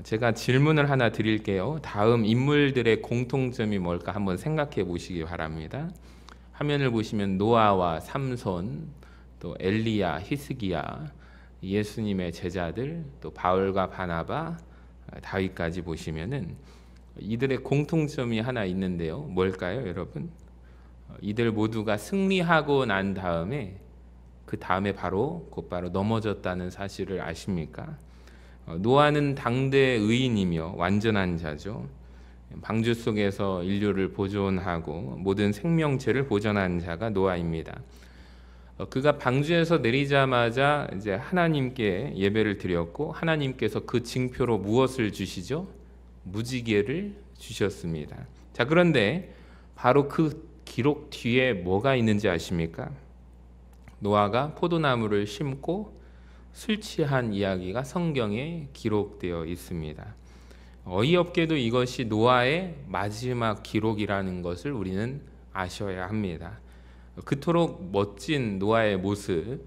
제가 질문을 하나 드릴게요. 다음 인물들의 공통점이 뭘까 한번 생각해 보시기 바랍니다. 화면을 보시면 노아와 삼손, 또 엘리야, 히스기야, 예수님의 제자들, 또 바울과 바나바, 다윗까지 보시면은 이들의 공통점이 하나 있는데요. 뭘까요, 여러분? 이들 모두가 승리하고 난 다음에 그 다음에 곧바로 넘어졌다는 사실을 아십니까? 노아는 당대 의인이며 완전한 자죠. 방주 속에서 인류를 보존하고 모든 생명체를 보존한 자가 노아입니다. 그가 방주에서 내리자마자 이제 하나님께 예배를 드렸고, 하나님께서 그 징표로 무엇을 주시죠? 무지개를 주셨습니다. 자, 그런데 바로 그 기록 뒤에 뭐가 있는지 아십니까? 노아가 포도나무를 심고 술 취한 이야기가 성경에 기록되어 있습니다. 어이없게도 이것이 노아의 마지막 기록이라는 것을 우리는 아셔야 합니다. 그토록 멋진 노아의 모습,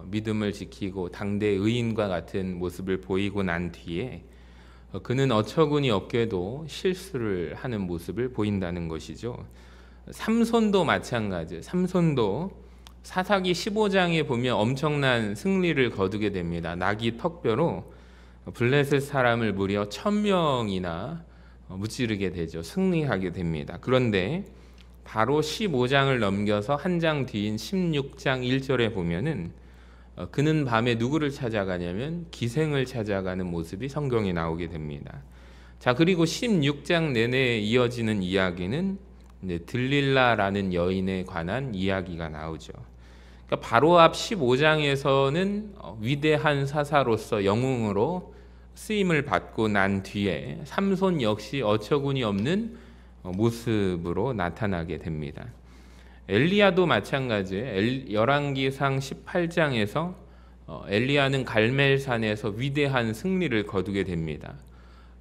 믿음을 지키고 당대 의인과 같은 모습을 보이고 난 뒤에 그는 어처구니 없게도 실수를 하는 모습을 보인다는 것이죠. 삼손도 마찬가지예요. 삼손도 사사기 15장에 보면 엄청난 승리를 거두게 됩니다. 나귀 턱뼈로 블레셋 사람을 무려 1000명이나 무찌르게 되죠. 승리하게 됩니다. 그런데 바로 15장을 넘겨서 한 장 뒤인 16장 1절에 보면은 그는 밤에 누구를 찾아가냐면 기생을 찾아가는 모습이 성경에 나오게 됩니다. 자, 그리고 16장 내내 이어지는 이야기는 들릴라라는 여인에 관한 이야기가 나오죠. 그러니까 바로 앞 15장에서는 위대한 사사로서 영웅으로 쓰임을 받고 난 뒤에 삼손 역시 어처구니 없는 모습으로 나타나게 됩니다. 엘리야도 마찬가지예요. 열왕기상 18장에서 엘리야는 갈멜산에서 위대한 승리를 거두게 됩니다.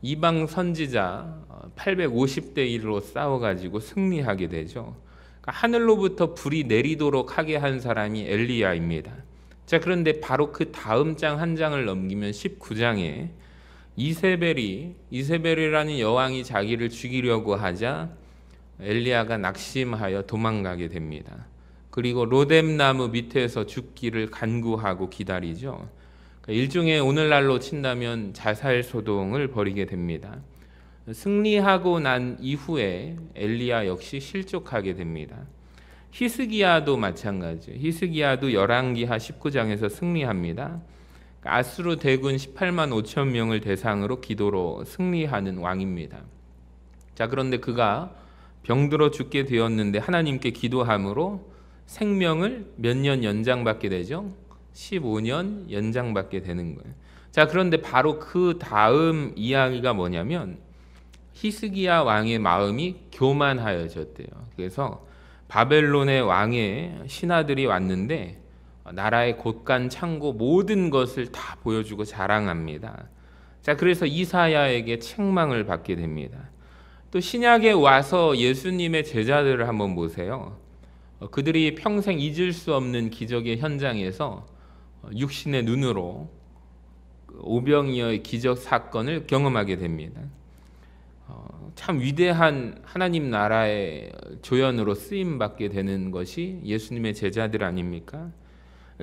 이방 선지자 850대 1로 싸워가지고 승리하게 되죠. 그러니까 하늘로부터 불이 내리도록 하게 한 사람이 엘리야입니다. 자, 그런데 바로 그 다음 장 한 장을 넘기면 19장에 이세벨이라는 여왕이 자기를 죽이려고 하자 엘리야가 낙심하여 도망가게 됩니다. 그리고 로뎀나무 밑에서 죽기를 간구하고 기다리죠. 일종의 오늘날로 친다면 자살 소동을 벌이게 됩니다. 승리하고 난 이후에 엘리야 역시 실족하게 됩니다. 히스기야도 마찬가지예요. 히스기야도 열왕기하 19장에서 승리합니다. 아수르 대군 18만 5천 명을 대상으로 기도로 승리하는 왕입니다. 자, 그런데 그가 병들어 죽게 되었는데 하나님께 기도함으로 생명을 몇 년 연장받게 되죠? 15년 연장받게 되는 거예요. 자, 그런데 바로 그 다음 이야기가 뭐냐면 히스기야 왕의 마음이 교만하여졌대요. 그래서 바벨론의 왕의 신하들이 왔는데 나라의 곳간 창고 모든 것을 다 보여주고 자랑합니다. 자, 그래서 이사야에게 책망을 받게 됩니다. 또 신약에 와서 예수님의 제자들을 한번 보세요. 그들이 평생 잊을 수 없는 기적의 현장에서 육신의 눈으로 오병이어의 기적 사건을 경험하게 됩니다. 참 위대한 하나님 나라의 조연으로 쓰임받게 되는 것이 예수님의 제자들 아닙니까?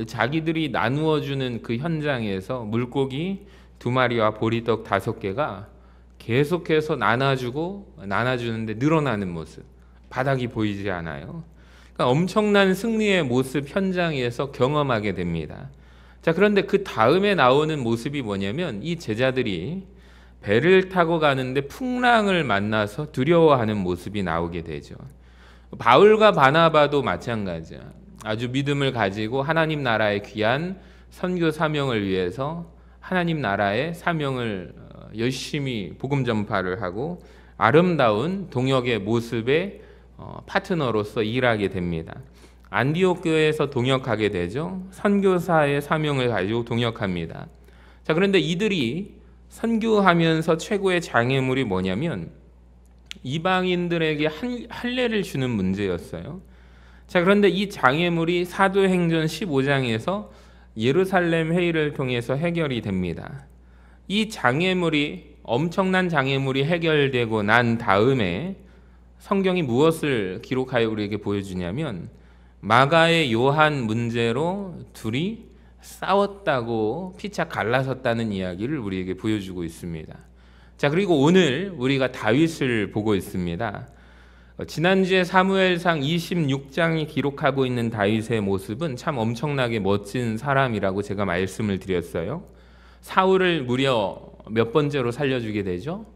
자기들이 나누어주는 그 현장에서 물고기 2마리와 보리떡 5개가 계속해서 나눠주는데 늘어나는 모습, 바닥이 보이지 않아요. 그러니까 엄청난 승리의 모습 현장에서 경험하게 됩니다. 자, 그런데 그 다음에 나오는 모습이 뭐냐면 이 제자들이 배를 타고 가는데 풍랑을 만나서 두려워하는 모습이 나오게 되죠. 바울과 바나바도 마찬가지야. 아주 믿음을 가지고 하나님 나라의 귀한 선교 사명을 위해서 하나님 나라의 사명을 열심히 복음 전파를 하고 아름다운 동역의 모습의 파트너로서 일하게 됩니다. 안디옥 교회에서 동역하게 되죠. 선교사의 사명을 가지고 동역합니다. 자, 그런데 이들이 선교하면서 최고의 장애물이 뭐냐면 이방인들에게 할례를 주는 문제였어요. 자, 그런데 이 장애물이 사도행전 15장에서 예루살렘 회의를 통해서 해결이 됩니다. 이 장애물이 엄청난 장애물이 해결되고 난 다음에 성경이 무엇을 기록하여 우리에게 보여주냐면 마가의 요한 문제로 둘이 싸웠다고 피차 갈라섰다는 이야기를 우리에게 보여주고 있습니다. 자, 그리고 오늘 우리가 다윗을 보고 있습니다. 지난주에 사무엘상 26장이 기록하고 있는 다윗의 모습은 참 엄청나게 멋진 사람이라고 제가 말씀을 드렸어요. 사울을 무려 몇 번째로 살려주게 되죠?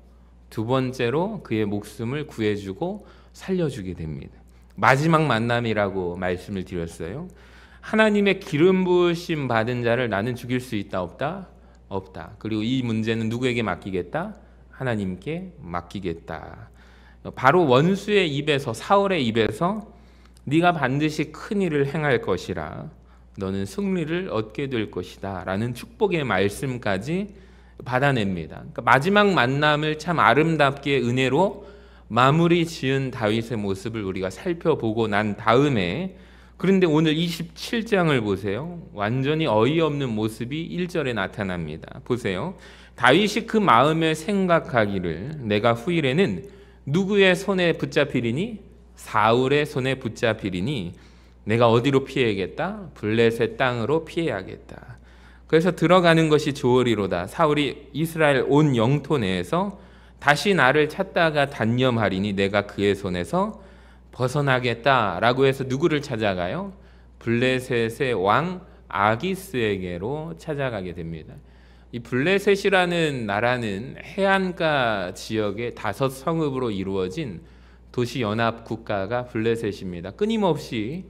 두 번째로 그의 목숨을 구해주고 살려주게 됩니다. 마지막 만남이라고 말씀을 드렸어요. 하나님의 기름 부으심 받은 자를 나는 죽일 수 있다 없다? 없다. 그리고 이 문제는 누구에게 맡기겠다? 하나님께 맡기겠다. 바로 원수의 입에서, 사울의 입에서 네가 반드시 큰 일을 행할 것이라, 너는 승리를 얻게 될 것이다 라는 축복의 말씀까지 받아냅니다. 그러니까 마지막 만남을 참 아름답게 은혜로 마무리 지은 다윗의 모습을 우리가 살펴보고 난 다음에, 그런데 오늘 27장을 보세요. 완전히 어이없는 모습이 1절에 나타납니다. 보세요. 다윗이 그 마음에 생각하기를 내가 후일에는 누구의 손에 붙잡히리니? 사울의 손에 붙잡히리니 내가 어디로 피해야겠다? 블레셋 땅으로 피해야겠다. 그래서 들어가는 것이 좋으리로다. 사울이 이스라엘 온 영토 내에서 다시 나를 찾다가 단념하리니 내가 그의 손에서 벗어나겠다라고 해서 누구를 찾아가요? 블레셋의 왕 아기스에게로 찾아가게 됩니다. 이 블레셋이라는 나라는 해안가 지역의 5성읍으로 이루어진 도시 연합 국가가 블레셋입니다. 끊임없이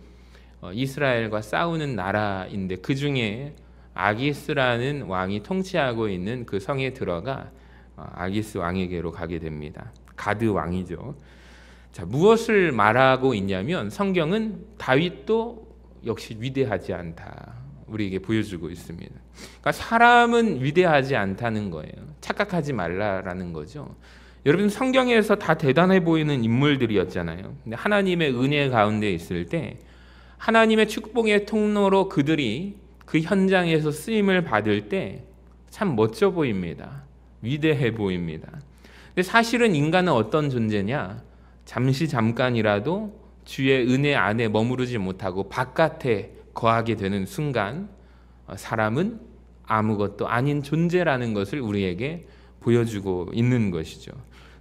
이스라엘과 싸우는 나라인데 그 중에 아기스라는 왕이 통치하고 있는 그 성에 들어가 아기스 왕에게로 가게 됩니다. 가드 왕이죠. 자, 무엇을 말하고 있냐면 성경은 다윗도 역시 위대하지 않다 우리에게 보여주고 있습니다. 그러니까 사람은 위대하지 않다는 거예요. 착각하지 말라라는 거죠. 여러분, 성경에서 다 대단해 보이는 인물들이었잖아요. 근데 하나님의 은혜 가운데 있을 때 하나님의 축복의 통로로 그들이 그 현장에서 쓰임을 받을 때 참 멋져 보입니다. 위대해 보입니다. 근데 사실은 인간은 어떤 존재냐? 잠시 잠깐이라도 주의 은혜 안에 머무르지 못하고 바깥에 거하게 되는 순간 사람은 아무것도 아닌 존재라는 것을 우리에게 보여주고 있는 것이죠.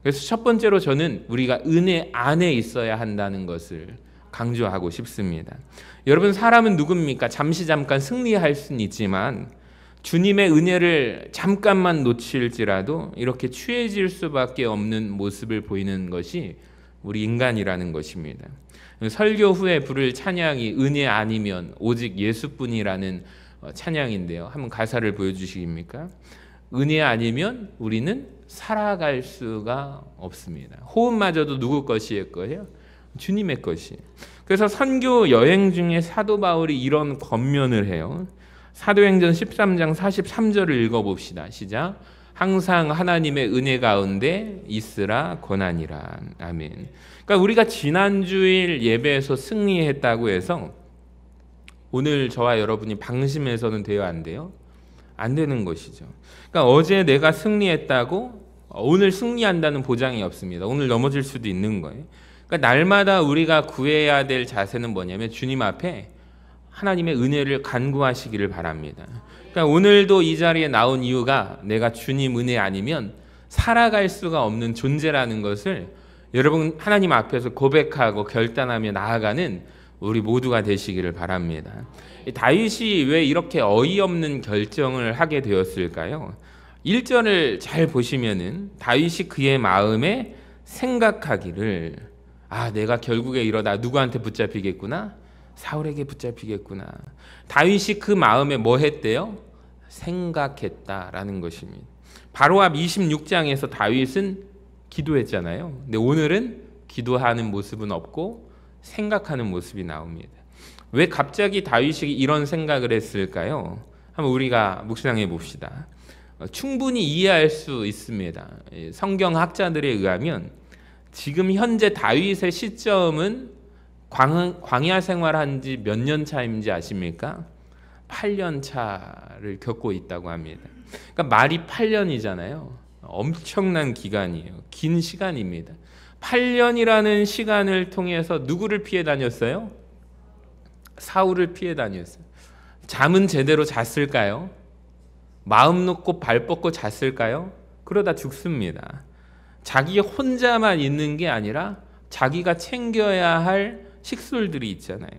그래서 첫 번째로 저는 우리가 은혜 안에 있어야 한다는 것을 강조하고 싶습니다. 여러분, 사람은 누굽니까? 잠시 잠깐 승리할 수는 있지만 주님의 은혜를 잠깐만 놓칠지라도 이렇게 취해질 수밖에 없는 모습을 보이는 것이 우리 인간이라는 것입니다. 설교 후에 부를 찬양이 은혜 아니면 오직 예수뿐이라는 찬양인데요. 한번 가사를 보여주시겠습니까? 은혜 아니면 우리는 살아갈 수가 없습니다. 호흡마저도 누구 것일 거예요? 주님의 것이. 그래서 선교 여행 중에 사도 바울이 이런 권면을 해요. 사도행전 13장 43절을 읽어봅시다. 시작. 항상 하나님의 은혜 가운데 있으라 권하니라. 아멘. 그러니까 우리가 지난주일 예배에서 승리했다고 해서 오늘 저와 여러분이 방심해서는 돼요, 안 돼요? 안 되는 것이죠. 그러니까 어제 내가 승리했다고 오늘 승리한다는 보장이 없습니다. 오늘 넘어질 수도 있는 거예요. 그러니까 날마다 우리가 구해야 될 자세는 뭐냐면 주님 앞에 하나님의 은혜를 간구하시기를 바랍니다. 그러니까 오늘도 이 자리에 나온 이유가 내가 주님 은혜 아니면 살아갈 수가 없는 존재라는 것을 여러분 하나님 앞에서 고백하고 결단하며 나아가는 우리 모두가 되시기를 바랍니다. 다윗이 왜 이렇게 어이없는 결정을 하게 되었을까요? 1절을 잘 보시면은 다윗이 그의 마음에 생각하기를 내가 결국에 이러다 누구한테 붙잡히겠구나? 사울에게 붙잡히겠구나. 다윗이 그 마음에 뭐 했대요? 생각했다라는 것입니다. 바로 앞 26장에서 다윗은 기도했잖아요. 근데 오늘은 기도하는 모습은 없고 생각하는 모습이 나옵니다. 왜 갑자기 다윗이 이런 생각을 했을까요? 한번 우리가 묵상해 봅시다. 충분히 이해할 수 있습니다. 성경학자들에 의하면 지금 현재 다윗의 시점은 광야 생활한 지 몇 년 차인지 아십니까? 8년 차를 겪고 있다고 합니다. 그러니까 말이 8년이잖아요. 엄청난 기간이에요. 긴 시간입니다. 8년이라는 시간을 통해서 누구를 피해 다녔어요? 사울을 피해 다녔어요. 잠은 제대로 잤을까요? 마음 놓고 발 뻗고 잤을까요? 그러다 죽습니다. 자기 혼자만 있는 게 아니라 자기가 챙겨야 할 식솔들이 있잖아요.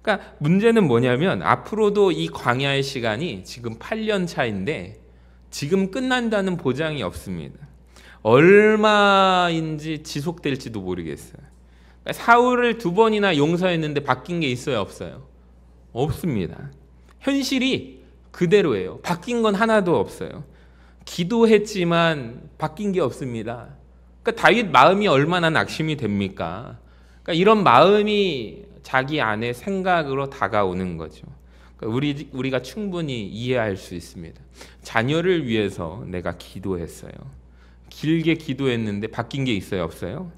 그러니까 문제는 뭐냐면 앞으로도 이 광야의 시간이 지금 8년 차인데 지금 끝난다는 보장이 없습니다. 얼마인지 지속될지도 모르겠어요. 그러니까 사울을 2번이나 용서했는데 바뀐 게 있어요, 없어요? 없습니다. 현실이 그대로예요. 바뀐 건 하나도 없어요. 기도했지만 바뀐 게 없습니다. 그러니까 다윗 마음이 얼마나 낙심이 됩니까? 그러니까 이런 마음이 자기 안에 생각으로 다가오는 거죠. 그러니까 우리가 충분히 이해할 수 있습니다. 자녀를 위해서 내가 기도했어요. 길게 기도했는데 바뀐 게 있어요, 없어요?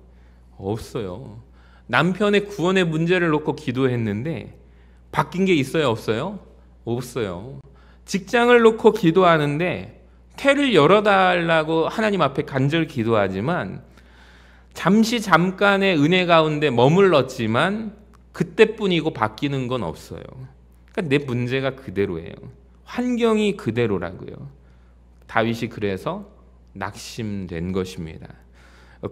없어요. 남편의 구원의 문제를 놓고 기도했는데 바뀐 게 있어요, 없어요? 없어요. 직장을 놓고 기도하는데 태를 열어달라고 하나님 앞에 간절히 기도하지만 잠깐의 은혜 가운데 머물렀지만 그때뿐이고 바뀌는 건 없어요. 그러니까 내 문제가 그대로예요. 환경이 그대로라고요. 다윗이 그래서 낙심된 것입니다.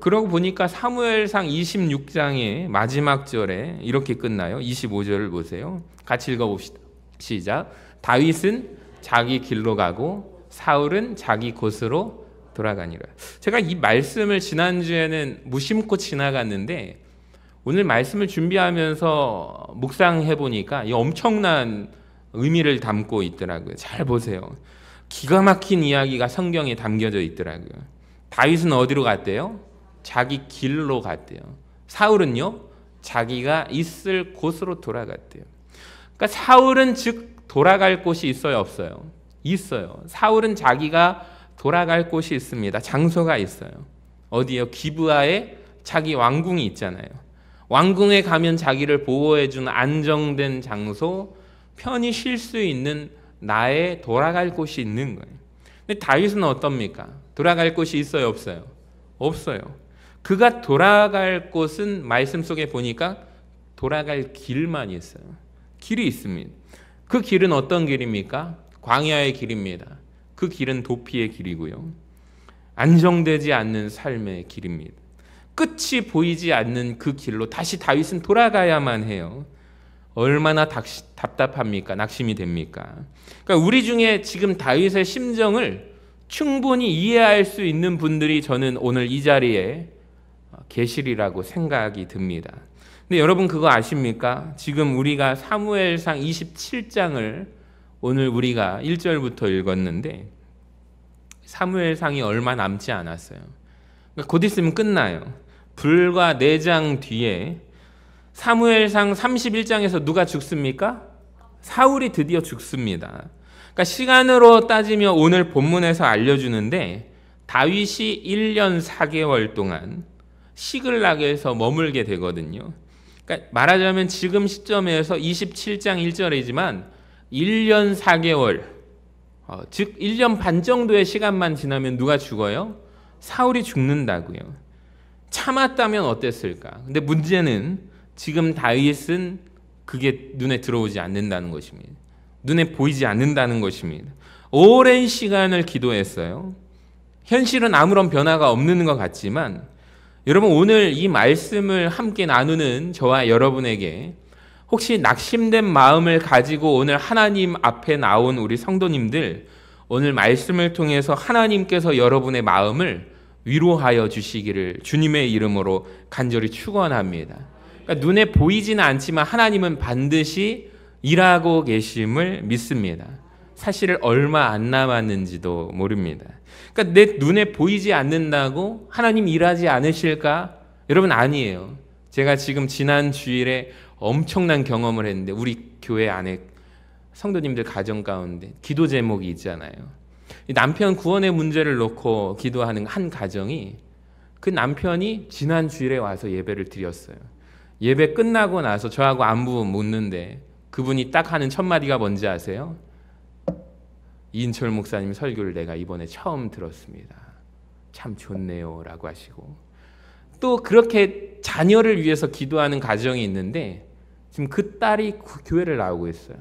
그러고 보니까 사무엘상 26장의 마지막 절에 이렇게 끝나요. 25절을 보세요. 같이 읽어봅시다. 시작. 다윗은 자기 길로 가고 사울은 자기 곳으로 돌아가니라. 제가 이 말씀을 지난주에는 무심코 지나갔는데 오늘 말씀을 준비하면서 묵상해 보니까 이 엄청난 의미를 담고 있더라고요. 잘 보세요. 기가 막힌 이야기가 성경에 담겨져 있더라고요. 다윗은 어디로 갔대요? 자기 길로 갔대요. 사울은요? 자기가 있을 곳으로 돌아갔대요. 그러니까 사울은 즉 돌아갈 곳이 있어요, 없어요? 있어요. 사울은 자기가 돌아갈 곳이 있습니다. 장소가 있어요. 어디요? 기브아에 자기 왕궁이 있잖아요. 왕궁에 가면 자기를 보호해주는 안정된 장소, 편히 쉴 수 있는 나의 돌아갈 곳이 있는 거예요. 근데 다윗은 어떻습니까? 돌아갈 곳이 있어요, 없어요? 없어요. 그가 돌아갈 곳은 말씀 속에 보니까 돌아갈 길만 있어요. 길이 있습니다. 그 길은 어떤 길입니까? 광야의 길입니다. 그 길은 도피의 길이고요. 안정되지 않는 삶의 길입니다. 끝이 보이지 않는 그 길로 다시 다윗은 돌아가야만 해요. 얼마나 답답합니까? 낙심이 됩니까? 그러니까 우리 중에 지금 다윗의 심정을 충분히 이해할 수 있는 분들이 저는 오늘 이 자리에 계시리라고 생각이 듭니다. 근데 여러분 그거 아십니까? 지금 우리가 사무엘상 27장을 오늘 우리가 1절부터 읽었는데 사무엘상이 얼마 남지 않았어요. 그러니까 곧 있으면 끝나요. 불과 4장 뒤에 사무엘상 31장에서 누가 죽습니까? 사울이 드디어 죽습니다. 그러니까 시간으로 따지면 오늘 본문에서 알려주는데 다윗이 1년 4개월 동안 시글락에서 머물게 되거든요. 그러니까 말하자면 지금 시점에서 27장 1절이지만 1년 4개월, 즉 1년 반 정도의 시간만 지나면 누가 죽어요? 사울이 죽는다고요. 참았다면 어땠을까? 근데 문제는 지금 다윗은 그게 눈에 들어오지 않는다는 것입니다. 눈에 보이지 않는다는 것입니다. 오랜 시간을 기도했어요. 현실은 아무런 변화가 없는 것 같지만 여러분 오늘 이 말씀을 함께 나누는 저와 여러분에게 혹시 낙심된 마음을 가지고 오늘 하나님 앞에 나온 우리 성도님들 오늘 말씀을 통해서 하나님께서 여러분의 마음을 위로하여 주시기를 주님의 이름으로 간절히 축원합니다. 그러니까 눈에 보이지는 않지만 하나님은 반드시 일하고 계심을 믿습니다. 사실 얼마 안 남았는지도 모릅니다. 그러니까 내 눈에 보이지 않는다고 하나님 일하지 않으실까? 여러분 아니에요. 제가 지금 지난 주일에 엄청난 경험을 했는데 우리 교회 안에 성도님들 가정 가운데 기도 제목이 있잖아요. 남편 구원의 문제를 놓고 기도하는 한 가정이 그 남편이 지난 주일에 와서 예배를 드렸어요. 예배 끝나고 나서 저하고 안부 묻는데 그분이 딱 하는 첫 마디가 뭔지 아세요? 이인철 목사님 설교를 내가 이번에 처음 들었습니다. 참 좋네요 라고 하시고, 또 그렇게 자녀를 위해서 기도하는 가정이 있는데 지금 그 딸이 교회를 나오고 있어요.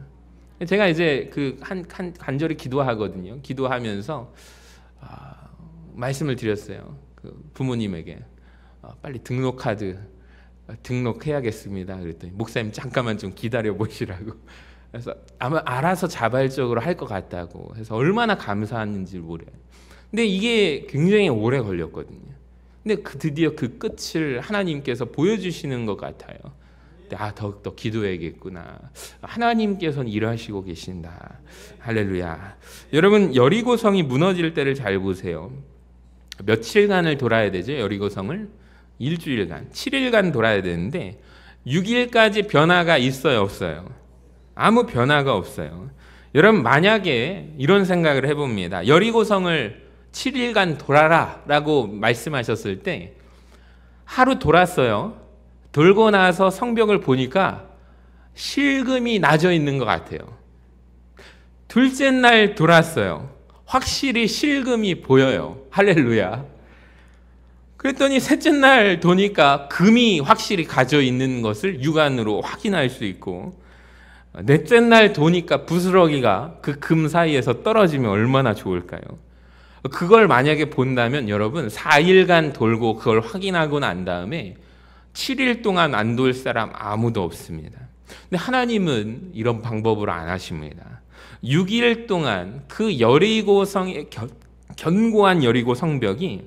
제가 이제 간절히 기도하거든요. 기도하면서 말씀을 드렸어요. 그 부모님에게 빨리 등록카드 등록해야겠습니다. 그랬더니 목사님 잠깐만 좀 기다려 보시라고. 그래서 아마 알아서 자발적으로 할 것 같다고 해서 얼마나 감사한지 모르요. 근데 이게 굉장히 오래 걸렸거든요. 근데 드디어 그 끝을 하나님께서 보여주시는 것 같아요. 더욱더 기도해야겠구나. 하나님께서는 일하시고 계신다. 할렐루야. 여러분, 여리고성이 무너질 때를 잘 보세요. 며칠간을 돌아야 되죠, 여리고성을? 일주일간, 7일간 돌아야 되는데 6일까지 변화가 있어요, 없어요? 아무 변화가 없어요. 여러분, 만약에 이런 생각을 해봅니다. 여리고성을 7일간 돌아라 라고 말씀하셨을 때 하루 돌았어요. 돌고 나서 성벽을 보니까 실금이 나져 있는 것 같아요. 둘째 날 돌았어요. 확실히 실금이 보여요. 할렐루야. 그랬더니 셋째 날 도니까 금이 확실히 가져 있는 것을 육안으로 확인할 수 있고, 넷째 날 도니까 부스러기가 그 금 사이에서 떨어지면 얼마나 좋을까요? 그걸 만약에 본다면 여러분 4일간 돌고 그걸 확인하고 난 다음에 7일 동안 안 돌 사람 아무도 없습니다. 근데 하나님은 이런 방법으로 안 하십니다. 6일 동안 그 여리고성의 견고한 여리고 성벽이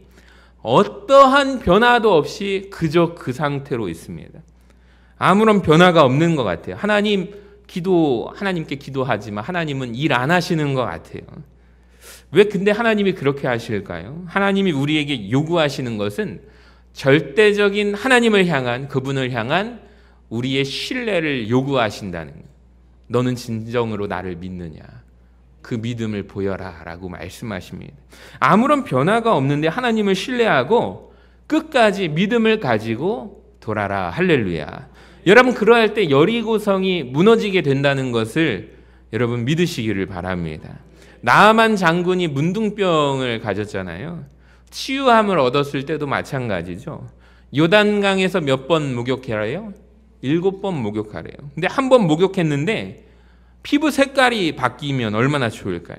어떠한 변화도 없이 그저 그 상태로 있습니다. 아무런 변화가 없는 것 같아요. 하나님께 기도하지만 하나님은 일 안 하시는 것 같아요. 왜 근데 하나님이 그렇게 하실까요? 하나님이 우리에게 요구하시는 것은 절대적인 하나님을 향한, 그분을 향한 우리의 신뢰를 요구하신다는 거예요. 너는 진정으로 나를 믿느냐? 그 믿음을 보여라 라고 말씀하십니다. 아무런 변화가 없는데 하나님을 신뢰하고 끝까지 믿음을 가지고 돌아라. 할렐루야. 여러분, 그러할 때 여리고성이 무너지게 된다는 것을 여러분 믿으시기를 바랍니다. 나아만 장군이 문둥병을 가졌잖아요. 치유함을 얻었을 때도 마찬가지죠. 요단강에서 몇 번 목욕하래요? 7번 목욕하래요. 근데 한 번 목욕했는데 피부 색깔이 바뀌면 얼마나 좋을까요?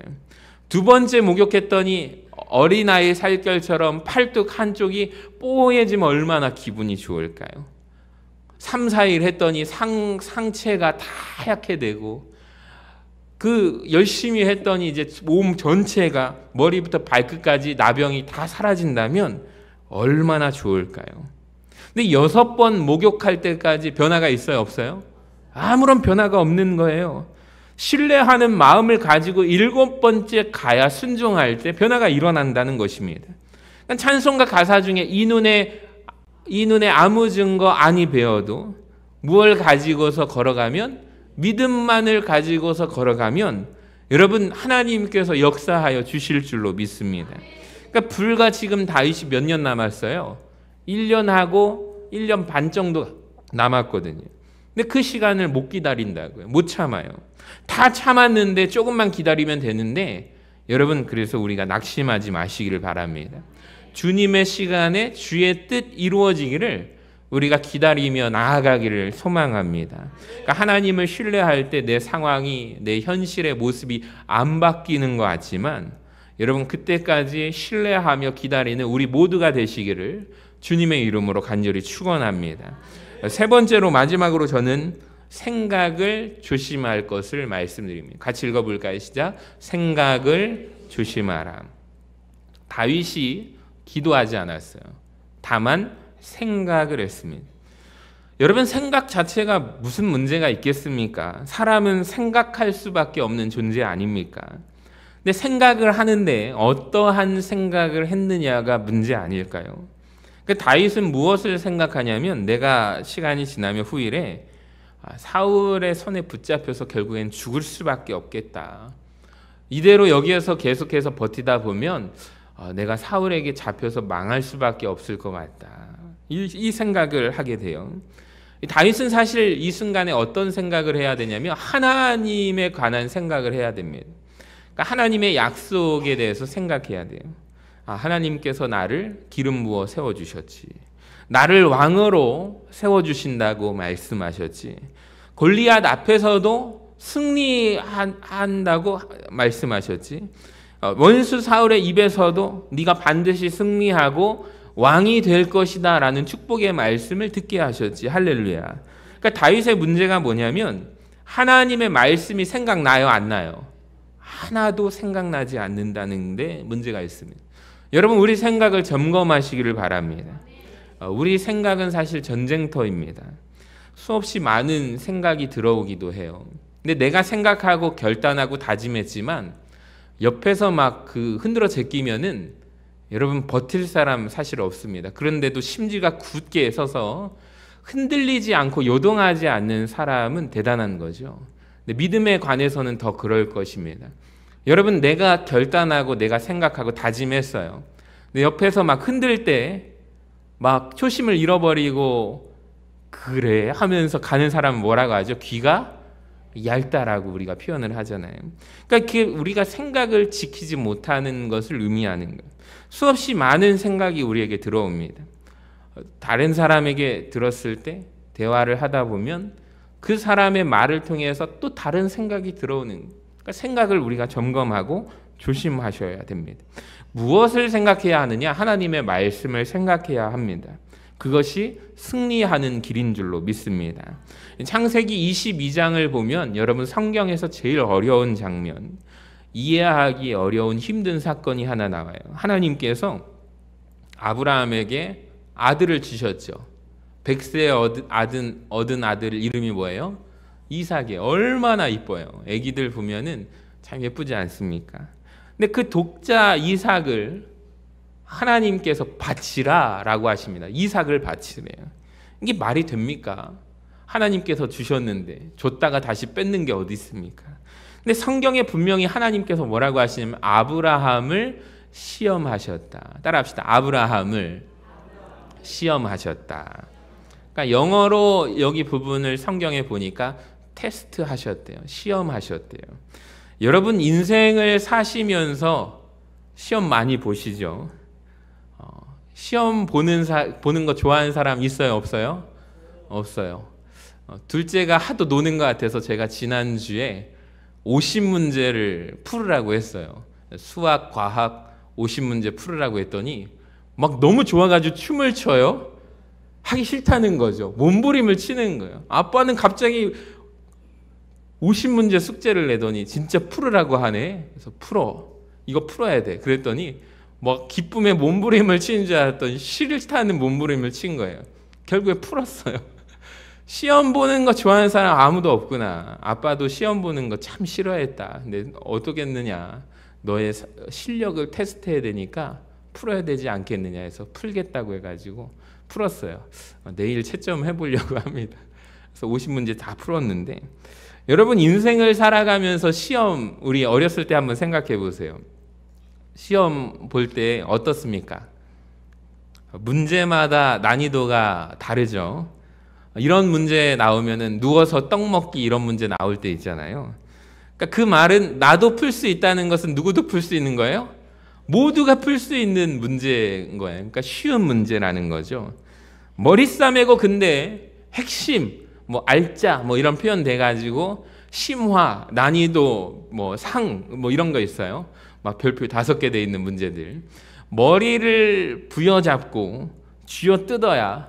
두 번째 목욕했더니 어린아이 살결처럼 팔뚝 한쪽이 뽀얘지면 얼마나 기분이 좋을까요? 3, 4일 했더니 상체가 다 하얗게 되고, 열심히 했더니 이제 몸 전체가 머리부터 발끝까지 나병이 다 사라진다면 얼마나 좋을까요? 근데 6번 목욕할 때까지 변화가 있어요, 없어요? 아무런 변화가 없는 거예요. 신뢰하는 마음을 가지고 7번째 가야 순종할 때 변화가 일어난다는 것입니다. 찬송가 가사 중에 이 눈에 아무 증거 아니 배워도 무엇을 가지고서 걸어가면, 믿음만을 가지고서 걸어가면 여러분 하나님께서 역사하여 주실 줄로 믿습니다. 그러니까 불과 지금 다윗이 몇 년 남았어요? 1년하고 1년 반 정도 남았거든요. 근데 그 시간을 못 기다린다고요. 못 참아요. 다 참았는데 조금만 기다리면 되는데, 여러분 그래서 우리가 낙심하지 마시기를 바랍니다. 주님의 시간에 주의 뜻 이루어지기를 우리가 기다리며 나아가기를 소망합니다. 그러니까 하나님을 신뢰할 때 내 상황이, 내 현실의 모습이 안 바뀌는 것 같지만 여러분 그때까지 신뢰하며 기다리는 우리 모두가 되시기를 주님의 이름으로 간절히 축원합니다. 세 번째로, 마지막으로 저는 생각을 조심할 것을 말씀드립니다. 같이 읽어볼까요? 시작. 생각을 조심하라. 다윗이 기도하지 않았어요. 다만 생각을 했습니다. 여러분, 생각 자체가 무슨 문제가 있겠습니까? 사람은 생각할 수밖에 없는 존재 아닙니까? 근데 생각을 하는데 어떠한 생각을 했느냐가 문제 아닐까요? 다윗은 무엇을 생각하냐면, 내가 시간이 지나면 후일에 사울의 손에 붙잡혀서 결국엔 죽을 수밖에 없겠다. 이대로 여기에서 계속해서 버티다 보면 내가 사울에게 잡혀서 망할 수밖에 없을 것 같다. 이 생각을 하게 돼요. 다윗은 사실 이 순간에 어떤 생각을 해야 되냐면 하나님에 관한 생각을 해야 됩니다. 그러니까 하나님의 약속에 대해서 생각해야 돼요. 하나님께서 나를 기름 부어 세워주셨지. 나를 왕으로 세워주신다고 말씀하셨지. 골리앗 앞에서도 승리한다고 말씀하셨지. 원수 사울의 입에서도 네가 반드시 승리하고 왕이 될 것이다 라는 축복의 말씀을 듣게 하셨지. 할렐루야. 그러니까 다윗의 문제가 뭐냐면 하나님의 말씀이 생각나요, 안 나요? 하나도 생각나지 않는다는 데 문제가 있습니다. 여러분, 우리 생각을 점검하시기를 바랍니다. 우리 생각은 사실 전쟁터입니다. 수없이 많은 생각이 들어오기도 해요. 근데 내가 생각하고 결단하고 다짐했지만 옆에서 막 흔들어 제끼면은 여러분 버틸 사람 사실 없습니다. 그런데도 심지가 굳게 서서 흔들리지 않고 요동하지 않는 사람은 대단한 거죠. 근데 믿음에 관해서는 더 그럴 것입니다. 여러분, 내가 결단하고 내가 생각하고 다짐했어요. 근데 옆에서 막 흔들 때 막 초심을 잃어버리고 그래 하면서 가는 사람은 뭐라고 하죠? 귀가 얇다라고 우리가 표현을 하잖아요. 그러니까 우리가 생각을 지키지 못하는 것을 의미하는 거예요. 수없이 많은 생각이 우리에게 들어옵니다. 다른 사람에게 들었을 때 대화를 하다 보면 그 사람의 말을 통해서 또 다른 생각이 들어오는 거예요. 그러니까 생각을 우리가 점검하고 조심하셔야 됩니다. 무엇을 생각해야 하느냐? 하나님의 말씀을 생각해야 합니다. 그것이 승리하는 길인 줄로 믿습니다. 창세기 22장을 보면 여러분 성경에서 제일 어려운 장면, 이해하기 어려운 힘든 사건이 하나 나와요. 하나님께서 아브라함에게 아들을 주셨죠. 100세에 얻은 아들 이름이 뭐예요? 이삭이에요. 얼마나 이뻐요. 애기들 보면은 참 예쁘지 않습니까? 근데 그 독자 이삭을 하나님께서 바치라 라고 하십니다. 이삭을 바치래요. 이게 말이 됩니까? 하나님께서 주셨는데 줬다가 다시 뺏는 게 어디 있습니까? 근데 성경에 분명히 하나님께서 뭐라고 하시냐면 아브라함을 시험하셨다. 따라합시다. 아브라함을 시험하셨다. 그러니까 영어로 여기 부분을 성경에 보니까 테스트 하셨대요. 시험하셨대요. 여러분 인생을 사시면서 시험 많이 보시죠? 시험 보는 거 좋아하는 사람 있어요? 없어요? 없어요. 둘째가 하도 노는 것 같아서 제가 지난주에 50문제를 풀으라고 했어요. 수학, 과학 50문제 풀으라고 했더니 막 너무 좋아가지고 춤을 춰요. 하기 싫다는 거죠. 몸부림을 치는 거예요. 아빠는 갑자기 50문제 숙제를 내더니 진짜 풀으라고 하네. 그래서 풀어. 이거 풀어야 돼. 그랬더니 막 기쁨에 몸부림을 치는 줄 알았더니 싫다는 몸부림을 친 거예요. 결국에 풀었어요. 시험 보는 거 좋아하는 사람 아무도 없구나. 아빠도 시험 보는 거 참 싫어했다. 근데 어떻겠느냐. 너의 실력을 테스트해야 되니까 풀어야 되지 않겠느냐 해서 풀겠다고 해가지고 풀었어요. 내일 채점 해보려고 합니다. 그래서 50문제 다 풀었는데 여러분 인생을 살아가면서 시험 우리 어렸을 때 한번 생각해 보세요. 시험 볼 때 어떻습니까? 문제마다 난이도가 다르죠. 이런 문제 나오면은 누워서 떡 먹기 이런 문제 나올 때 있잖아요. 그러니까 그 말은 나도 풀 수 있다는 것은 누구도 풀 수 있는 거예요? 모두가 풀 수 있는 문제인 거예요. 그러니까 쉬운 문제라는 거죠. 머리 싸매고 근데 핵심 뭐 알짜 뭐 이런 표현 돼 가지고 심화, 난이도, 뭐 상 뭐 이런 거 있어요. 막 별표 5개 돼 있는 문제들. 머리를 부여잡고 쥐어 뜯어야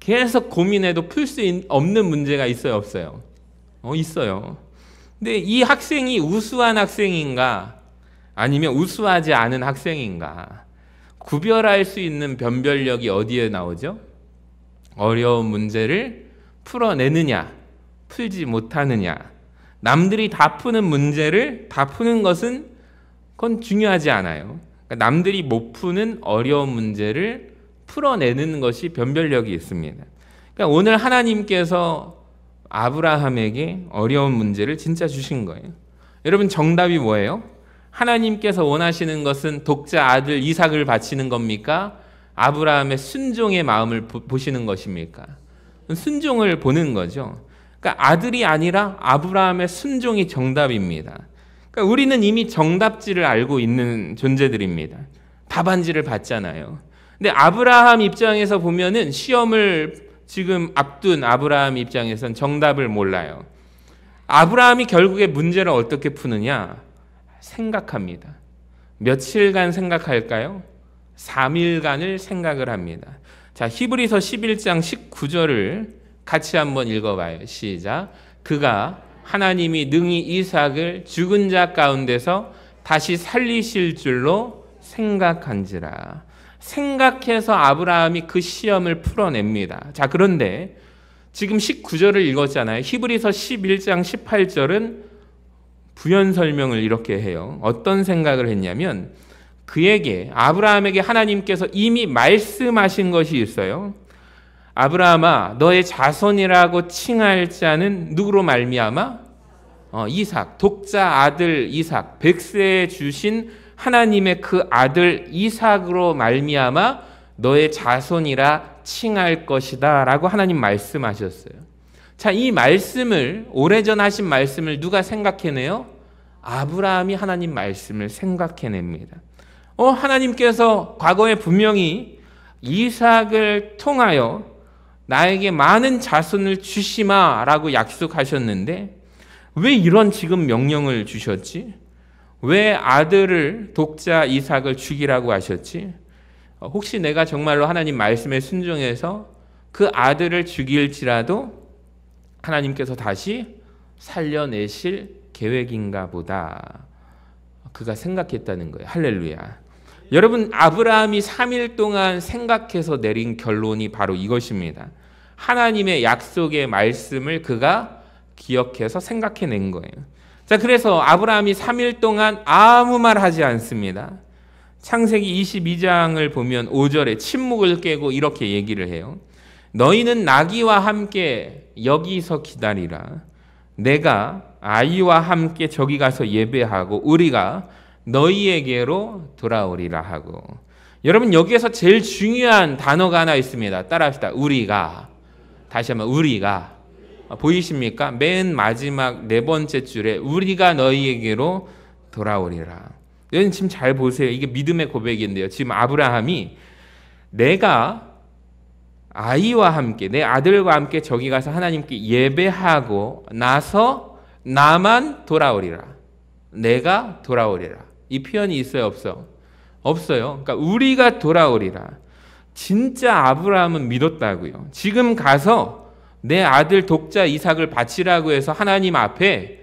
계속 고민해도 풀 수 없는 문제가 있어요, 없어요? 있어요. 근데 이 학생이 우수한 학생인가 아니면 우수하지 않은 학생인가 구별할 수 있는 변별력이 어디에 나오죠? 어려운 문제를 풀어내느냐, 풀지 못하느냐. 남들이 다 푸는 문제를 다 푸는 것은 그건 중요하지 않아요. 그러니까 남들이 못 푸는 어려운 문제를 풀어내는 것이 변별력이 있습니다. 그러니까 오늘 하나님께서 아브라함에게 어려운 문제를 진짜 주신 거예요. 여러분 정답이 뭐예요? 하나님께서 원하시는 것은 독자 아들 이삭을 바치는 겁니까? 아브라함의 순종의 마음을 보시는 것입니까? 순종을 보는 거죠. 그러니까 아들이 아니라 아브라함의 순종이 정답입니다. 그러니까 우리는 이미 정답지를 알고 있는 존재들입니다. 답안지를 받잖아요. 근데 아브라함 입장에서 보면은 시험을 지금 앞둔 아브라함 입장에선 정답을 몰라요. 아브라함이 결국에 문제를 어떻게 푸느냐? 생각합니다. 며칠간 생각할까요? 3일간을 생각을 합니다. 자, 히브리서 11장 19절을 같이 한번 읽어봐요. 시작. 그가 하나님이 능히 이삭을 죽은 자 가운데서 다시 살리실 줄로 생각한지라. 생각해서 아브라함이 그 시험을 풀어냅니다. 자, 그런데 지금 19절을 읽었잖아요. 히브리서 11장 18절은 부연 설명을 이렇게 해요. 어떤 생각을 했냐면 그에게 아브라함에게 하나님께서 이미 말씀하신 것이 있어요. 아브라함아, 너의 자손이라고 칭할 자는 누구로 말미암아? 이삭, 독자 아들 이삭, 백세에 주신 하나님의 그 아들 이삭으로 말미암아 너의 자손이라 칭할 것이다 라고 하나님 말씀하셨어요. 자, 이 말씀을, 오래전 하신 말씀을 누가 생각해내요? 아브라함이 하나님 말씀을 생각해냅니다. 하나님께서 과거에 분명히 이삭을 통하여 나에게 많은 자손을 주시마 라고 약속하셨는데 왜 이런 지금 명령을 주셨지? 왜 아들을, 독자 이삭을 죽이라고 하셨지? 혹시 내가 정말로 하나님 말씀에 순종해서 그 아들을 죽일지라도 하나님께서 다시 살려내실 계획인가 보다. 그가 생각했다는 거예요. 할렐루야. 여러분, 아브라함이 3일 동안 생각해서 내린 결론이 바로 이것입니다. 하나님의 약속의 말씀을 그가 기억해서 생각해낸 거예요. 자, 그래서 아브라함이 3일 동안 아무 말 하지 않습니다. 창세기 22장을 보면 5절에 침묵을 깨고 이렇게 얘기를 해요. 너희는 나귀와 함께 여기서 기다리라. 내가 아이와 함께 저기 가서 예배하고 우리가 너희에게로 돌아오리라 하고. 여러분, 여기에서 제일 중요한 단어가 하나 있습니다. 따라합시다. 우리가. 다시 한번 우리가. 보이십니까? 맨 마지막 네 번째 줄에 우리가 너희에게로 돌아오리라. 여러분 지금 잘 보세요. 이게 믿음의 고백인데요. 지금 아브라함이 내가 아이와 함께, 내 아들과 함께 저기 가서 하나님께 예배하고 나서 나만 돌아오리라. 내가 돌아오리라. 이 표현이 있어요, 없어? 없어요. 그러니까 우리가 돌아오리라. 진짜 아브라함은 믿었다고요. 지금 가서 내 아들 독자 이삭을 바치라고 해서 하나님 앞에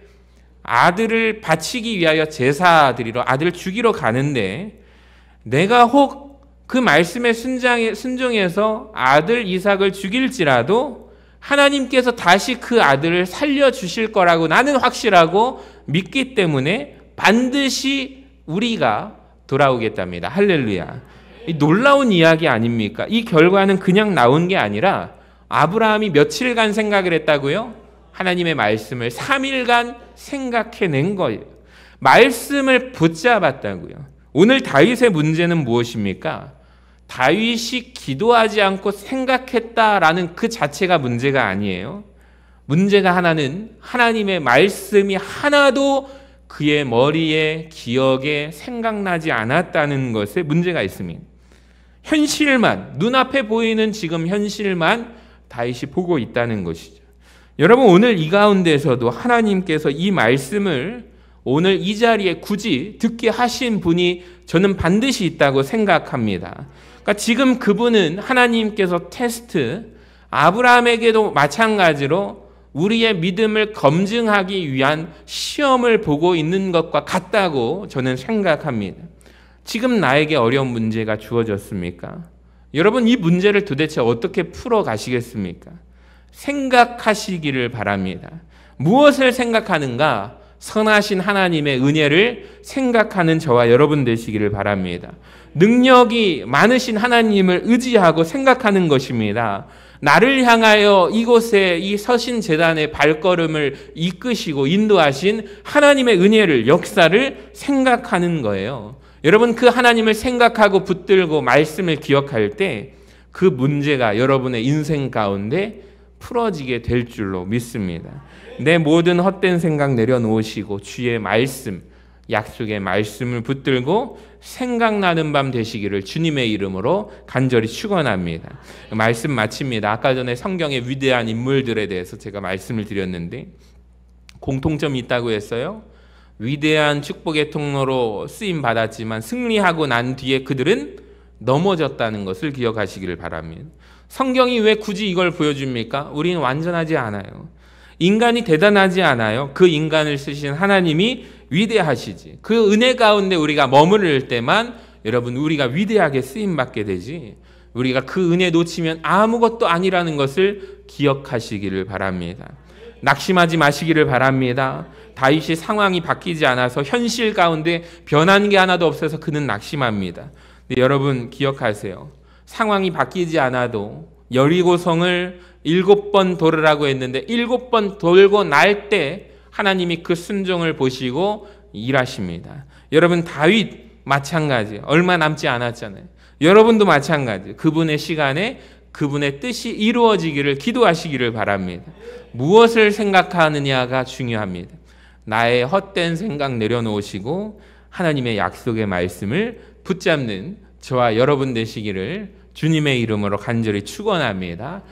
아들을 바치기 위하여 제사 드리러 아들을 죽이러 가는데 내가 혹 그 말씀에 순종해서 아들 이삭을 죽일지라도 하나님께서 다시 그 아들을 살려주실 거라고 나는 확실하고 믿기 때문에 반드시 우리가 돌아오겠답니다. 할렐루야. 이 놀라운 이야기 아닙니까? 이 결과는 그냥 나온 게 아니라 아브라함이 며칠간 생각을 했다고요? 하나님의 말씀을 3일간 생각해낸 거예요. 말씀을 붙잡았다고요. 오늘 다윗의 문제는 무엇입니까? 다윗이 기도하지 않고 생각했다라는 그 자체가 문제가 아니에요. 문제가 하나는 하나님의 말씀이 하나도 그의 머리에, 기억에 생각나지 않았다는 것에 문제가 있습니다. 현실만, 눈앞에 보이는 지금 현실만 다윗이 보고 있다는 것이죠. 여러분, 오늘 이 가운데서도 하나님께서 이 말씀을 오늘 이 자리에 굳이 듣게 하신 분이 저는 반드시 있다고 생각합니다. 그러니까 지금 그분은 하나님께서 테스트, 아브라함에게도 마찬가지로 우리의 믿음을 검증하기 위한 시험을 보고 있는 것과 같다고 저는 생각합니다. 지금 나에게 어려운 문제가 주어졌습니까? 여러분, 이 문제를 도대체 어떻게 풀어 가시겠습니까? 생각하시기를 바랍니다. 무엇을 생각하는가? 선하신 하나님의 은혜를 생각하는 저와 여러분 되시기를 바랍니다. 능력이 많으신 하나님을 의지하고 생각하는 것입니다. 나를 향하여 이곳에 이 서신 제단의 발걸음을 이끄시고 인도하신 하나님의 은혜를, 역사를 생각하는 거예요. 여러분, 그 하나님을 생각하고 붙들고 말씀을 기억할 때 그 문제가 여러분의 인생 가운데 풀어지게 될 줄로 믿습니다. 내 모든 헛된 생각 내려놓으시고 주의 말씀, 약속의 말씀을 붙들고 생각나는 밤 되시기를 주님의 이름으로 간절히 축원합니다. 말씀 마칩니다. 아까 전에 성경의 위대한 인물들에 대해서 제가 말씀을 드렸는데 공통점이 있다고 했어요. 위대한 축복의 통로로 쓰임 받았지만 승리하고 난 뒤에 그들은 넘어졌다는 것을 기억하시기를 바랍니다. 성경이 왜 굳이 이걸 보여줍니까? 우리는 완전하지 않아요. 인간이 대단하지 않아요. 그 인간을 쓰신 하나님이 위대하시지. 그 은혜 가운데 우리가 머무를 때만 여러분 우리가 위대하게 쓰임받게 되지, 우리가 그 은혜 놓치면 아무것도 아니라는 것을 기억하시기를 바랍니다. 낙심하지 마시기를 바랍니다. 다윗이 상황이 바뀌지 않아서 현실 가운데 변한 게 하나도 없어서 그는 낙심합니다. 근데 여러분 기억하세요. 상황이 바뀌지 않아도 여리고성을 7번 돌으라고 했는데 7번 돌고 날 때 하나님이 그 순종을 보시고 일하십니다. 여러분 다윗 마찬가지, 얼마 남지 않았잖아요. 여러분도 마찬가지, 그분의 시간에 그분의 뜻이 이루어지기를 기도하시기를 바랍니다. 무엇을 생각하느냐가 중요합니다. 나의 헛된 생각 내려놓으시고 하나님의 약속의 말씀을 붙잡는 저와 여러분 되시기를 주님의 이름으로 간절히 축원합니다.